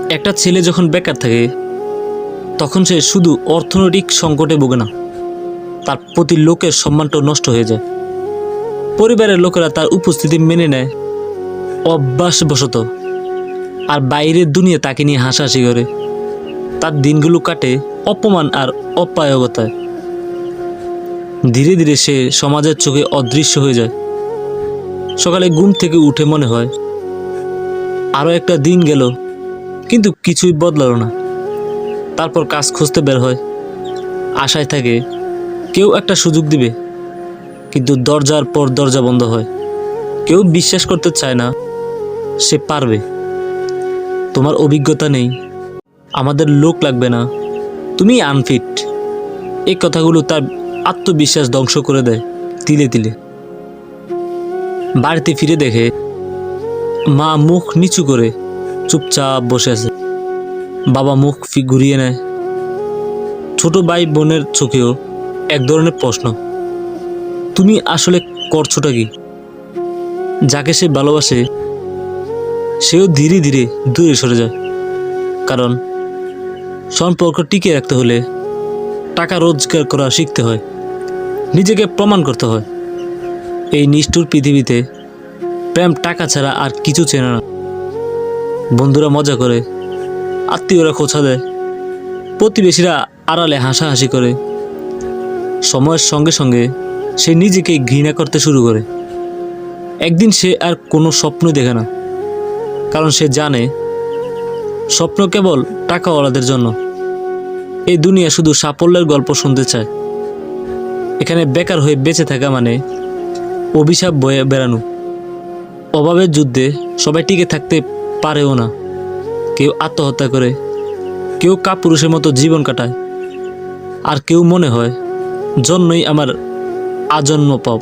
একটা ছেলে যখন বেকার থাকে তখন সে শুধু অর্থনৈতিক সংকটে ভোগে না, তার প্রতি লোকের সম্মানটাও নষ্ট হয়ে যায়। পরিবারের লোকেরা তার উপস্থিতি মেনে নেয় অভ্যাসবশত, আর বাইরের দুনিয়া তাকে নিয়ে হাসাহাসি করে। তার দিনগুলো কাটে অপমান আর অপায়গতায়। ধীরে ধীরে সে সমাজের চোখে অদৃশ্য হয়ে যায়। সকালে ঘুম থেকে উঠে মনে হয় আরও একটা দিন গেল, কিন্তু কিছুই বদলালো না। তারপর কাজ খুঁজতে বের হয়, আশায় থাকে কেউ একটা সুযোগ দিবে, কিন্তু দরজার পর দরজা বন্ধ হয়। কেউ বিশ্বাস করতে চায় না সে পারবে। তোমার অভিজ্ঞতা নেই, আমাদের লোক লাগবে না, তুমি আনফিট। এই কথাগুলো তার আত্মবিশ্বাস ধ্বংস করে দেয় তিলে তিলে। বাড়িতে ফিরে দেখে মা মুখ নিচু করে চুপচাপ বসে আছে। বাবা মুখ ঘুরিয়ে নেয়। ছোট ভাই বোনের চোখেও এক ধরনের প্রশ্ন, তুমি আসলে করছোটা কি? যাকে সে ভালোবাসে সেও ধীরে ধীরে দূরে সরে যায়। কারণ সম্পর্ক টিকিয়ে রাখতে হলে টাকা রোজগার করা শিখতে হয়, নিজেকে প্রমাণ করতে হয়। এই নিষ্ঠুর পৃথিবীতে প্রেম টাকা ছাড়া আর কিছু চেনে না। বন্ধুরা মজা করে, আত্মীয়রা খোঁচা দেয়, প্রতিবেশীরা আড়ালে হাসাহাসি করে। সময়ের সঙ্গে সঙ্গে সে নিজেকে ঘৃণা করতে শুরু করে। একদিন সে আর কোনো স্বপ্ন দেখে না, কারণ সে জানে স্বপ্ন কেবল টাকাওয়ালাদের জন্য। এই দুনিয়া শুধু সাফল্যের গল্প শুনতে চায়। এখানে বেকার হয়ে বেঁচে থাকা মানে অভিশাপ বয়ে বেড়ানো। অভাবের যুদ্ধে সবাই টিকে থাকতে পারেও না। কেউ আত্মহত্যা করে, কেউ কাপুরুষের মতো জীবন কাটায়, আর কেউ মনে হয় জন্যই আমার আজন্ম পাপ।